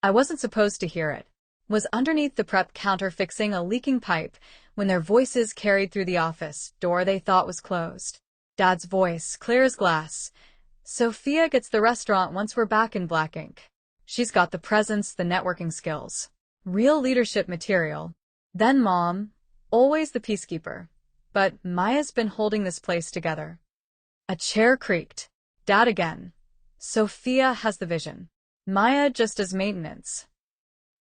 I wasn't supposed to hear it. Was underneath the prep counter fixing a leaking pipe when their voices carried through the office door they thought was closed. Dad's voice, clear as glass. Sofia gets the restaurant once we're back in black ink. She's got the presence, the networking skills. Real leadership material. Then Mom, always the peacekeeper. But Maya's been holding this place together. A chair creaked. Dad again. Sofia has the vision. Maya just does maintenance.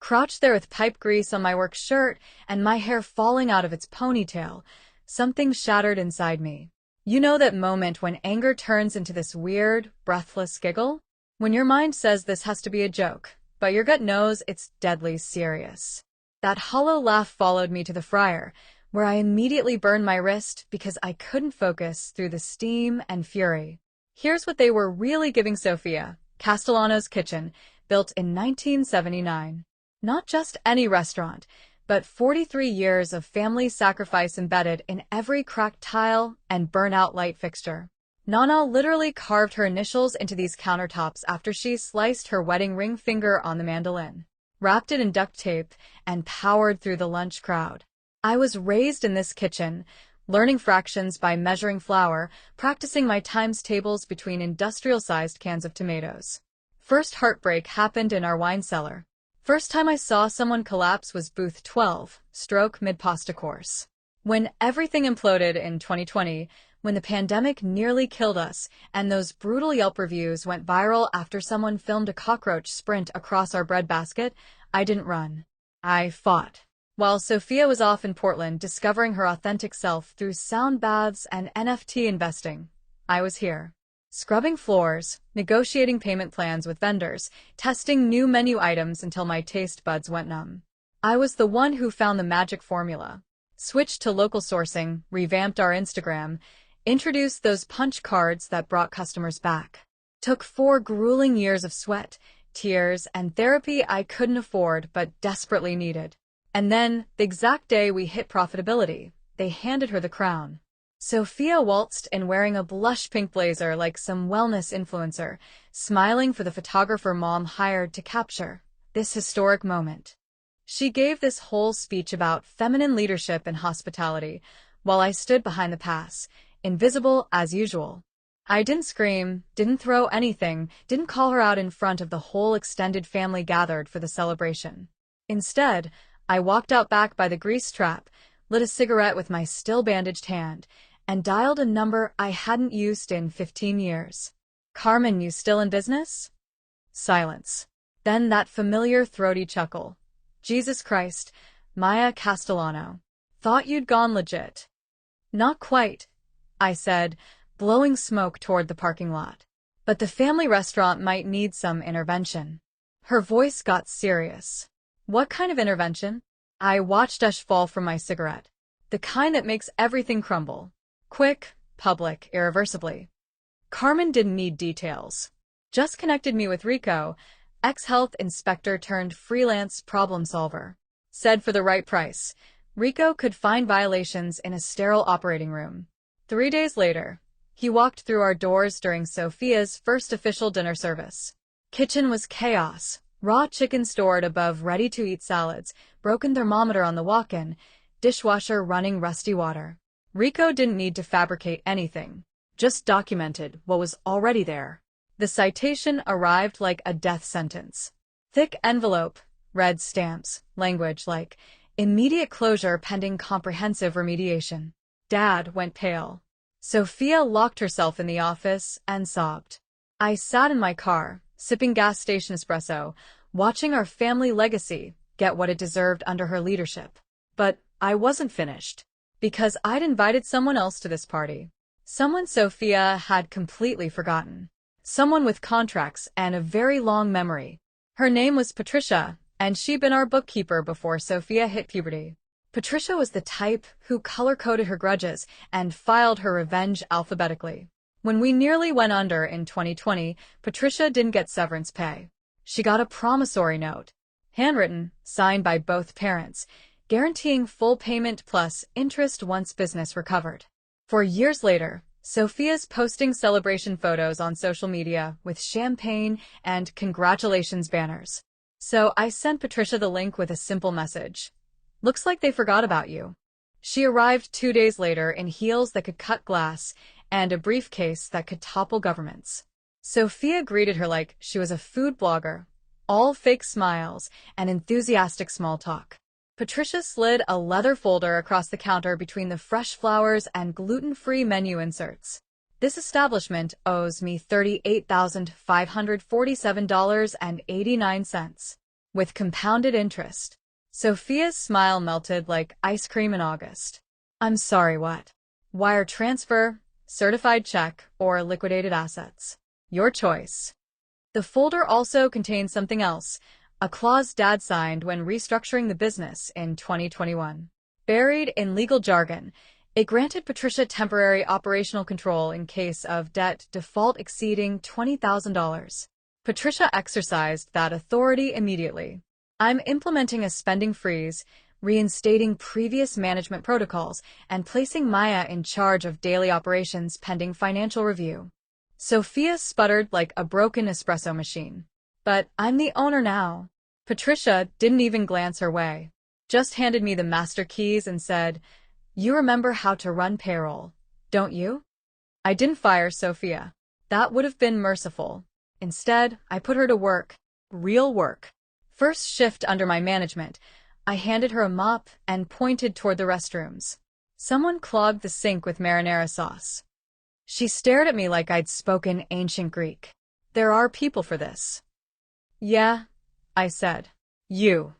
Crouched there with pipe grease on my work shirt and my hair falling out of its ponytail, something shattered inside me. You know that moment when anger turns into this weird, breathless giggle? When your mind says this has to be a joke, but your gut knows it's deadly serious. That hollow laugh followed me to the fryer, where I immediately burned my wrist because I couldn't focus through the steam and fury. Here's what they were really giving Sofia: Castellano's Kitchen, built in 1979. Not just any restaurant, but 43 years of family sacrifice embedded in every cracked tile and burnt-out light fixture. Nana literally carved her initials into these countertops after she sliced her wedding ring finger on the mandolin, wrapped it in duct tape, and powered through the lunch crowd. I was raised in this kitchen, learning fractions by measuring flour, practicing my times tables between industrial-sized cans of tomatoes. First heartbreak happened in our wine cellar. First time I saw someone collapse was booth 12, stroke mid-pasta course. When everything imploded in 2020, when the pandemic nearly killed us, and those brutal Yelp reviews went viral after someone filmed a cockroach sprint across our bread basket, I didn't run. I fought. While Sofia was off in Portland discovering her authentic self through sound baths and NFT investing, I was here. Scrubbing floors, negotiating payment plans with vendors, testing new menu items until my taste buds went numb. I was the one who found the magic formula. Switched to local sourcing, revamped our Instagram, introduced those punch cards that brought customers back. Took 4 grueling years of sweat, tears, and therapy I couldn't afford but desperately needed. And then, the exact day we hit profitability, they handed her the crown. Sofia waltzed in wearing a blush pink blazer like some wellness influencer, smiling for the photographer Mom hired to capture this historic moment. She gave this whole speech about feminine leadership and hospitality, while I stood behind the pass, invisible as usual. I didn't scream, didn't throw anything, didn't call her out in front of the whole extended family gathered for the celebration. Instead, I walked out back by the grease trap, lit a cigarette with my still bandaged hand, and dialed a number I hadn't used in 15 years. Carmen, you still in business? Silence. Then that familiar throaty chuckle. Jesus Christ, Maya Castellano. Thought you'd gone legit. Not quite, I said, blowing smoke toward the parking lot. But the family restaurant might need some intervention. Her voice got serious. What kind of intervention? I watched ash fall from my cigarette. The kind that makes everything crumble. Quick, public, irreversibly. Carmen didn't need details. Just connected me with Rico, ex-health inspector turned freelance problem solver. Said for the right price, Rico could find violations in a sterile operating room. 3 days later, he walked through our doors during Sofia's first official dinner service. Kitchen was chaos. Raw chicken stored above ready-to-eat salads, broken thermometer on the walk-in, dishwasher running rusty water. Rico didn't need to fabricate anything, just documented what was already there. The citation arrived like a death sentence. Thick envelope, red stamps, language like, immediate closure pending comprehensive remediation. Dad went pale. Sofia locked herself in the office and sobbed. I sat in my car, sipping gas station espresso, watching our family legacy get what it deserved under her leadership. But I wasn't finished. Because I'd invited someone else to this party. Someone Sofia had completely forgotten. Someone with contracts and a very long memory. Her name was Patricia, and she'd been our bookkeeper before Sofia hit puberty. Patricia was the type who color-coded her grudges and filed her revenge alphabetically. When we nearly went under in 2020, Patricia didn't get severance pay. She got a promissory note, handwritten, signed by both parents, guaranteeing full payment plus interest once business recovered. 4 years later, Sofia's posting celebration photos on social media with champagne and congratulations banners. So I sent Patricia the link with a simple message. Looks like they forgot about you. She arrived 2 days later in heels that could cut glass and a briefcase that could topple governments. Sofia greeted her like she was a food blogger, all fake smiles and enthusiastic small talk. Patricia slid a leather folder across the counter between the fresh flowers and gluten-free menu inserts. This establishment owes me $38,547.89, with compounded interest. Sofia's smile melted like ice cream in August. I'm sorry, what? Wire transfer, certified check, or liquidated assets? Your choice. The folder also contained something else, a clause Dad signed when restructuring the business in 2021. Buried in legal jargon, it granted Patricia temporary operational control in case of debt default exceeding $20,000. Patricia exercised that authority immediately. I'm implementing a spending freeze, reinstating previous management protocols, and placing Maya in charge of daily operations pending financial review. Sofia sputtered like a broken espresso machine. But I'm the owner now. Patricia didn't even glance her way, just handed me the master keys and said, "You remember how to run payroll, don't you?" I didn't fire Sofia. That would have been merciful. Instead, I put her to work. Real work. First shift under my management, I handed her a mop and pointed toward the restrooms. Someone clogged the sink with marinara sauce. She stared at me like I'd spoken ancient Greek. There are people for this. Yeah, I said. You.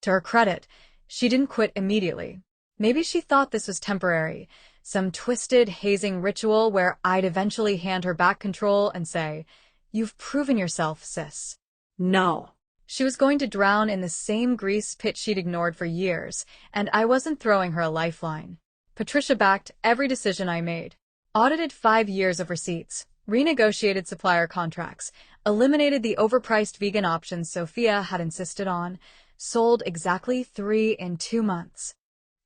To her credit, she didn't quit immediately. Maybe she thought this was temporary, some twisted, hazing ritual where I'd eventually hand her back control and say, "You've proven yourself, sis." No. She was going to drown in the same grease pit she'd ignored for years, and I wasn't throwing her a lifeline. Patricia backed every decision I made. Audited 5 years of receipts, renegotiated supplier contracts, eliminated the overpriced vegan options Sofia had insisted on, sold exactly 3 in 2 months.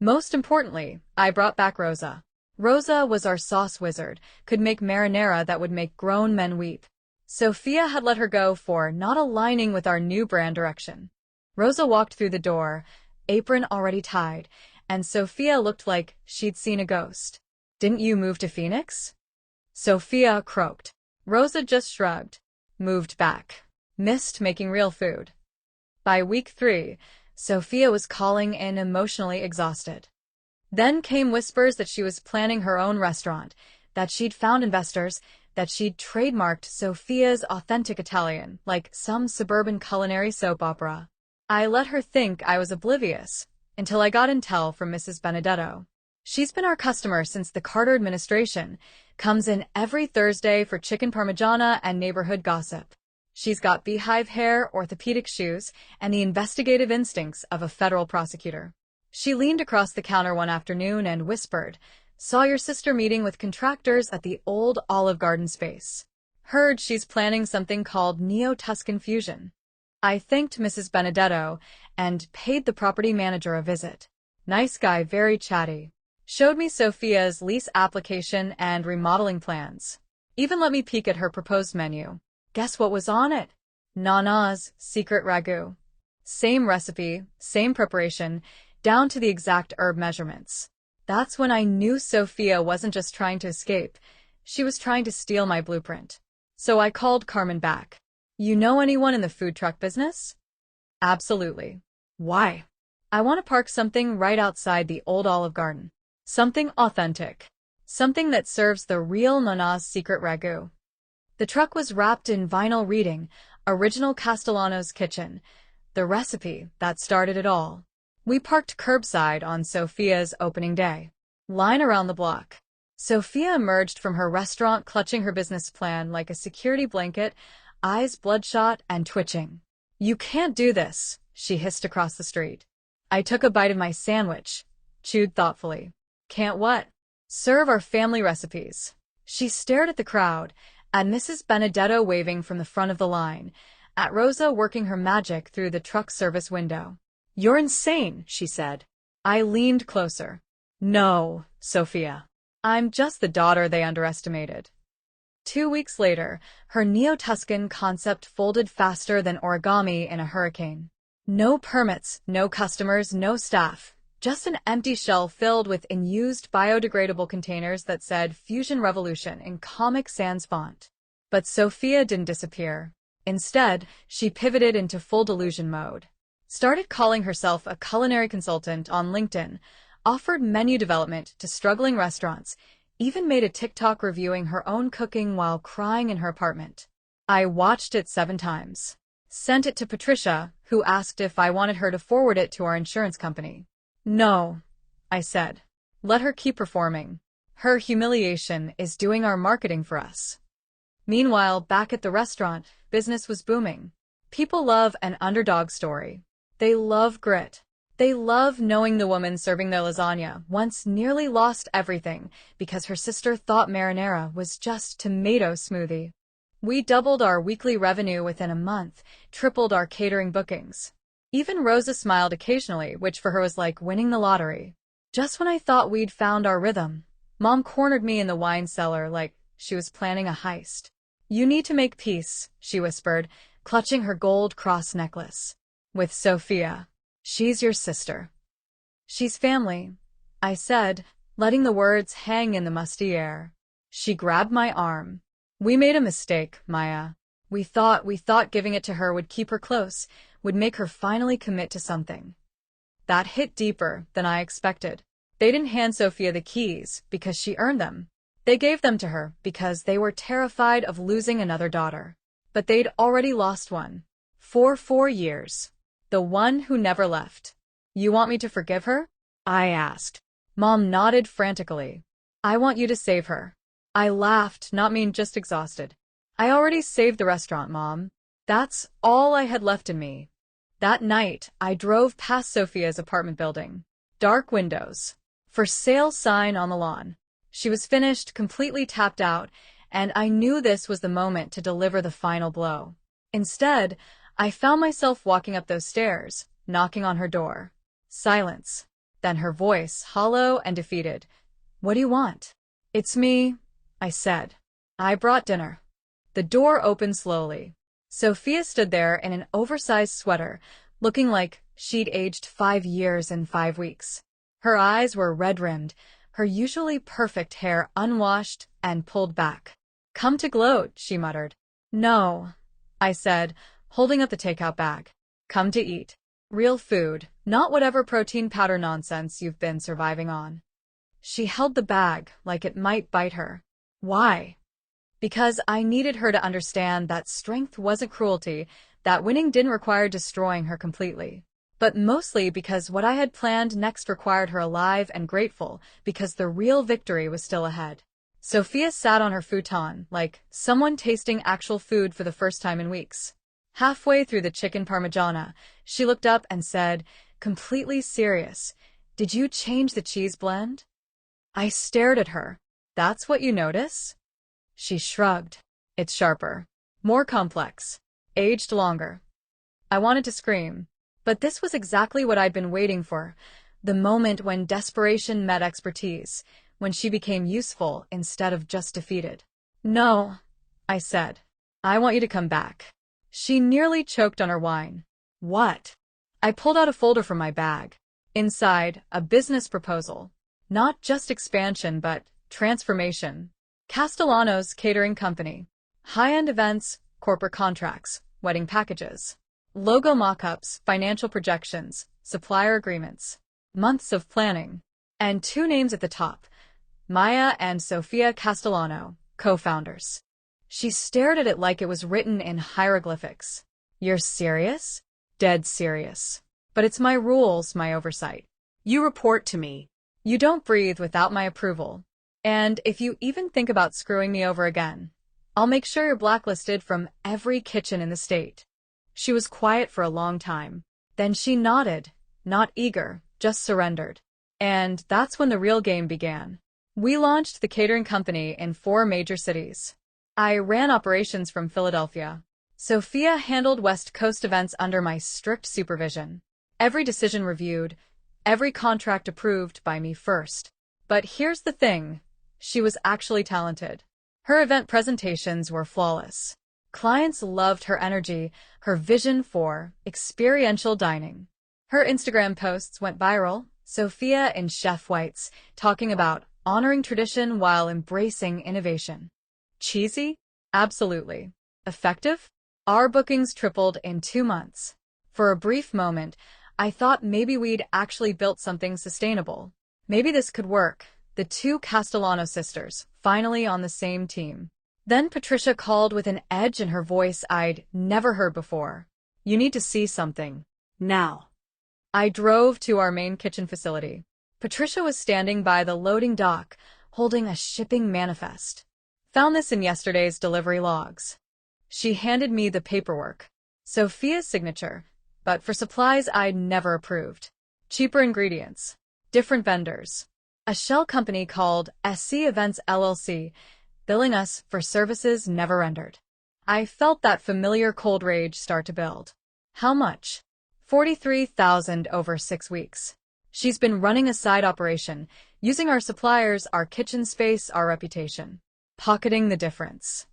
Most importantly, I brought back Rosa. Rosa was our sauce wizard, could make marinara that would make grown men weep. Sofia had let her go for not aligning with our new brand direction. Rosa walked through the door, apron already tied, and Sofia looked like she'd seen a ghost. "Didn't you move to Phoenix?" Sofia croaked. Rosa just shrugged. Moved back. Missed making real food. By week 3, Sofia was calling in emotionally exhausted. Then came whispers that she was planning her own restaurant, that she'd found investors, that she'd trademarked Sofia's authentic Italian, like some suburban culinary soap opera. I let her think I was oblivious, until I got intel from Mrs. Benedetto. She's been our customer since the Carter administration, comes in every Thursday for chicken parmigiana and neighborhood gossip. She's got beehive hair, orthopedic shoes, and the investigative instincts of a federal prosecutor. She leaned across the counter one afternoon and whispered, "Saw your sister meeting with contractors at the old Olive Garden space. Heard she's planning something called Neo-Tuscan Fusion." I thanked Mrs. Benedetto and paid the property manager a visit. Nice guy, very chatty. Showed me Sofia's lease application and remodeling plans. Even let me peek at her proposed menu. Guess what was on it? Nana's secret ragu. Same recipe, same preparation, down to the exact herb measurements. That's when I knew Sofia wasn't just trying to escape. She was trying to steal my blueprint. So I called Carmen back. "You know anyone in the food truck business?" "Absolutely." "Why?" "I want to park something right outside the old Olive Garden. Something authentic. Something that serves the real Nana's secret ragu." The truck was wrapped in vinyl reading, Original Castellano's Kitchen, the recipe that started it all. We parked curbside on Sofia's opening day. Line around the block. Sofia emerged from her restaurant clutching her business plan like a security blanket, eyes bloodshot and twitching. "You can't do this," she hissed across the street. I took a bite of my sandwich, chewed thoughtfully. "Can't what?" "Serve our family recipes." She stared at the crowd, at Mrs. Benedetto waving from the front of the line, at Rosa working her magic through the truck service window. "You're insane," she said. I leaned closer. "No, Sofia. I'm just the daughter they underestimated." 2 weeks later, her Neo-Tuscan concept folded faster than origami in a hurricane. No permits, no customers, no staff. Just an empty shell filled with unused biodegradable containers that said Fusion Revolution in Comic Sans font. But Sofia didn't disappear. Instead, she pivoted into full delusion mode. Started calling herself a culinary consultant on LinkedIn, offered menu development to struggling restaurants, even made a TikTok reviewing her own cooking while crying in her apartment. I watched it 7 times. Sent it to Patricia, who asked if I wanted her to forward it to our insurance company. No, I said. Let her keep performing. Her humiliation is doing our marketing for us. Meanwhile, back at the restaurant, business was booming. People love an underdog story. They love grit. They love knowing the woman serving their lasagna once nearly lost everything because her sister thought marinara was just tomato smoothie. We doubled our weekly revenue within a month, tripled our catering bookings. Even Rosa smiled occasionally, which for her was like winning the lottery. Just when I thought we'd found our rhythm, Mom cornered me in the wine cellar like she was planning a heist. You need to make peace, she whispered, clutching her gold cross necklace. With Sofia. She's your sister. She's family, I said, letting the words hang in the musty air. She grabbed my arm. We made a mistake, Maya. We thought giving it to her would keep her close, would make her finally commit to something. That hit deeper than I expected. They didn't hand Sofia the keys because she earned them. They gave them to her because they were terrified of losing another daughter. But they'd already lost one. For 4 years. The one who never left. You want me to forgive her? I asked. Mom nodded frantically. I want you to save her. I laughed, not mean, just exhausted. I already saved the restaurant, Mom. That's all I had left in me. That night, I drove past Sofia's apartment building. Dark windows. For sale sign on the lawn. She was finished, completely tapped out, and I knew this was the moment to deliver the final blow. Instead, I found myself walking up those stairs, knocking on her door. Silence. Then her voice, hollow and defeated. What do you want? It's me, I said. I brought dinner. The door opened slowly. Sofia stood there in an oversized sweater, looking like she'd aged 5 years in 5 weeks. Her eyes were red-rimmed, her usually perfect hair unwashed and pulled back. Come to gloat, she muttered. No, I said, holding up the takeout bag. Come to eat. Real food, not whatever protein powder nonsense you've been surviving on. She held the bag like it might bite her. Why? Because I needed her to understand that strength wasn't cruelty, that winning didn't require destroying her completely. But mostly because what I had planned next required her alive and grateful, because the real victory was still ahead. Sofia sat on her futon, like someone tasting actual food for the first time in weeks. Halfway through the chicken parmigiana, she looked up and said, completely serious, "Did you change the cheese blend?" I stared at her. That's what you notice? She shrugged. It's sharper. More complex. Aged longer. I wanted to scream. But this was exactly what I'd been waiting for. The moment when desperation met expertise. When she became useful instead of just defeated. No, I said. I want you to come back. She nearly choked on her wine. What? I pulled out a folder from my bag. Inside, a business proposal. Not just expansion, but transformation. Castellano's Catering Company. High-end events, corporate contracts, wedding packages. Logo mock-ups, financial projections, supplier agreements. Months of planning. And 2 names at the top. Maya and Sofia Castellano, co-founders. She stared at it like it was written in hieroglyphics. You're serious? Dead serious. But it's my rules, my oversight. You report to me. You don't breathe without my approval. And if you even think about screwing me over again, I'll make sure you're blacklisted from every kitchen in the state. She was quiet for a long time. Then she nodded, not eager, just surrendered. And that's when the real game began. We launched the catering company in 4 major cities. I ran operations from Philadelphia. Sofia handled West Coast events under my strict supervision. Every decision reviewed, every contract approved by me first. But here's the thing. She was actually talented. Her event presentations were flawless. Clients loved her energy, her vision for experiential dining. Her Instagram posts went viral, Sofia in chef whites, talking about honoring tradition while embracing innovation. Cheesy? Absolutely. Effective? Our bookings tripled in 2 months. For a brief moment, I thought maybe we'd actually built something sustainable. Maybe this could work. The two Castellano sisters, finally on the same team. Then Patricia called with an edge in her voice I'd never heard before. You need to see something. Now. I drove to our main kitchen facility. Patricia was standing by the loading dock, holding a shipping manifest. Found this in yesterday's delivery logs. She handed me the paperwork. Sofia's signature, but for supplies I'd never approved. Cheaper ingredients. Different vendors. A shell company called SC Events LLC, billing us for services never rendered. I felt that familiar cold rage start to build. How much? $43,000 over 6 weeks. She's been running a side operation, using our suppliers, our kitchen space, our reputation. Pocketing the difference.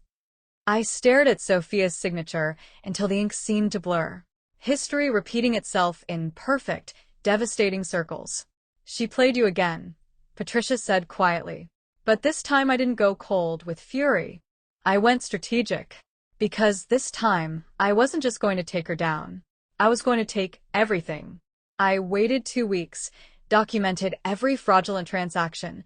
I stared at Sofia's signature until the ink seemed to blur. History repeating itself in perfect, devastating circles. She played you again, Patricia said quietly. But this time I didn't go cold with fury. I went strategic. Because this time, I wasn't just going to take her down. I was going to take everything. I waited 2 weeks, documented every fraudulent transaction,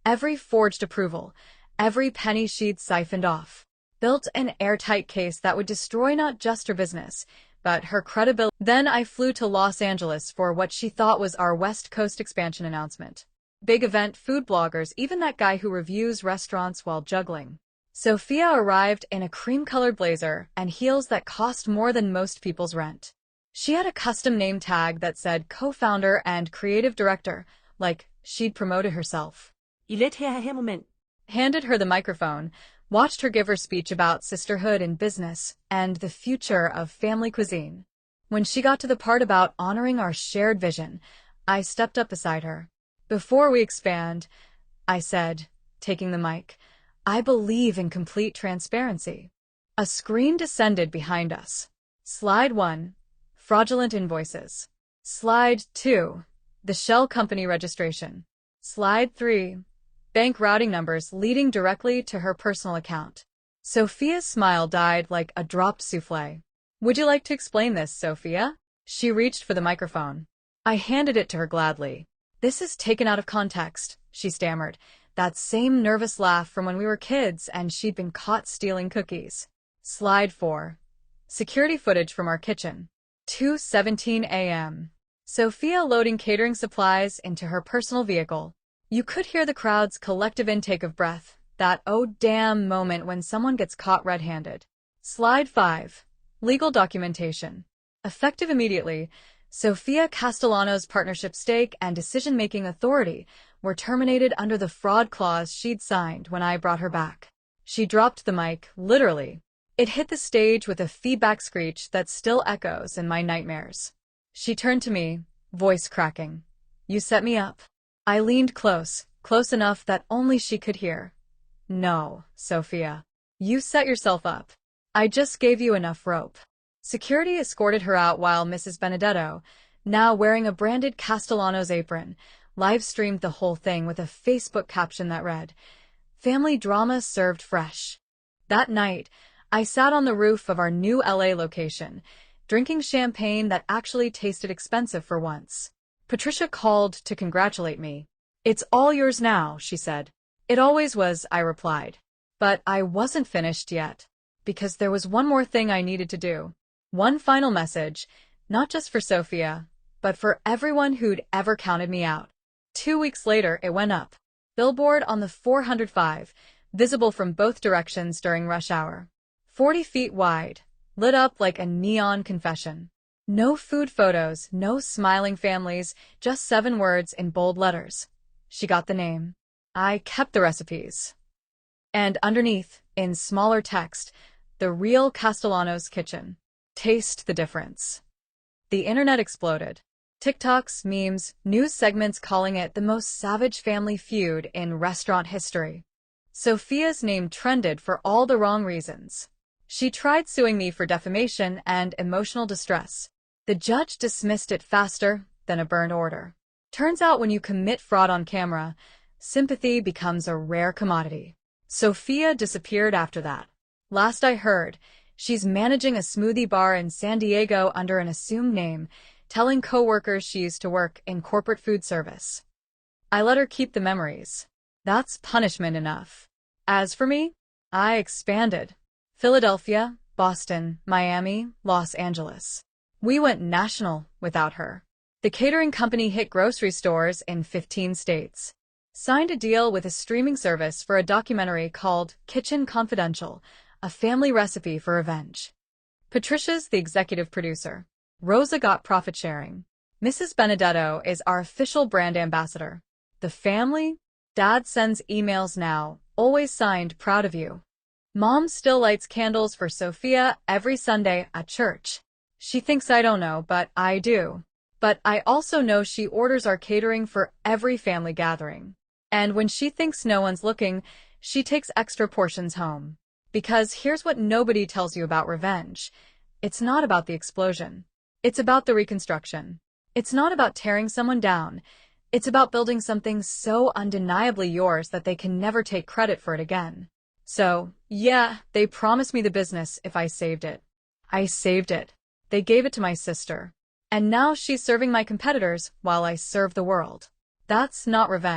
every forged approval, every penny she'd siphoned off. Built an airtight case that would destroy not just her business, but her credibility. Then I flew to Los Angeles for what she thought was our West Coast expansion announcement. Big event, food bloggers, even that guy who reviews restaurants while juggling. Sofia arrived in a cream-colored blazer and heels that cost more than most people's rent. She had a custom name tag that said co-founder and creative director, like she'd promoted herself. Handed her the microphone, watched her give her speech about sisterhood in business and the future of family cuisine. When she got to the part about honoring our shared vision, I stepped up beside her. Before we expand, I said, taking the mic, I believe in complete transparency. A screen descended behind us. Slide 1. Fraudulent invoices. Slide 2. The shell company registration. Slide 3. Bank routing numbers leading directly to her personal account. Sofia's smile died like a dropped souffle. Would you like to explain this, Sofia? She reached for the microphone. I handed it to her gladly. This is taken out of context, she stammered. That same nervous laugh from when we were kids and she'd been caught stealing cookies. Slide 4. Security footage from our kitchen. 2:17 a.m. Sofia loading catering supplies into her personal vehicle. You could hear the crowd's collective intake of breath, that oh damn moment when someone gets caught red-handed. Slide 5. Legal documentation. Effective immediately, Sofia Castellano's partnership stake and decision-making authority were terminated under the fraud clause she'd signed when I brought her back. She dropped the mic, literally. It hit the stage with a feedback screech that still echoes in my nightmares. She turned to me, voice cracking. You set me up. I leaned close enough that only she could hear. No, Sofia. You set yourself up. I just gave you enough rope. Security escorted her out while Mrs. Benedetto, now wearing a branded Castellano's apron, live-streamed the whole thing with a Facebook caption that read, Family drama served fresh. That night, I sat on the roof of our new LA location, drinking champagne that actually tasted expensive for once. Patricia called to congratulate me. It's all yours now, she said. It always was, I replied. But I wasn't finished yet, because there was one more thing I needed to do. One final message, not just for Sofia, but for everyone who'd ever counted me out. 2 weeks later, it went up. Billboard on the 405, visible from both directions during rush hour. 40 feet wide, lit up like a neon confession. No food photos, no smiling families, just 7 words in bold letters. She got the name. I kept the recipes. And underneath, in smaller text, the real Castellano's kitchen. Taste the difference. The internet exploded. TikToks, memes, news segments calling it the most savage family feud in restaurant history. Sofia's name trended for all the wrong reasons. She tried suing me for defamation and emotional distress. The judge dismissed it faster than a burned order. Turns out when you commit fraud on camera, sympathy becomes a rare commodity. Sofia disappeared after that. Last I heard, she's managing a smoothie bar in San Diego under an assumed name, telling coworkers she used to work in corporate food service. I let her keep the memories. That's punishment enough. As for me, I expanded. Philadelphia, Boston, Miami, Los Angeles. We went national without her. The catering company hit grocery stores in 15 states. Signed a deal with a streaming service for a documentary called Kitchen Confidential, a family recipe for revenge. Patricia's the executive producer. Rosa got profit sharing. Mrs. Benedetto is our official brand ambassador. The family? Dad sends emails now, always signed proud of you. Mom still lights candles for Sofia every Sunday at church. She thinks I don't know, but I do. But I also know she orders our catering for every family gathering. And when she thinks no one's looking, she takes extra portions home. Because here's what nobody tells you about revenge. It's not about the explosion. It's about the reconstruction. It's not about tearing someone down. It's about building something so undeniably yours that they can never take credit for it again. So, yeah, they promised me the business if I saved it. I saved it. They gave it to my sister. And now she's serving my competitors while I serve the world. That's not revenge.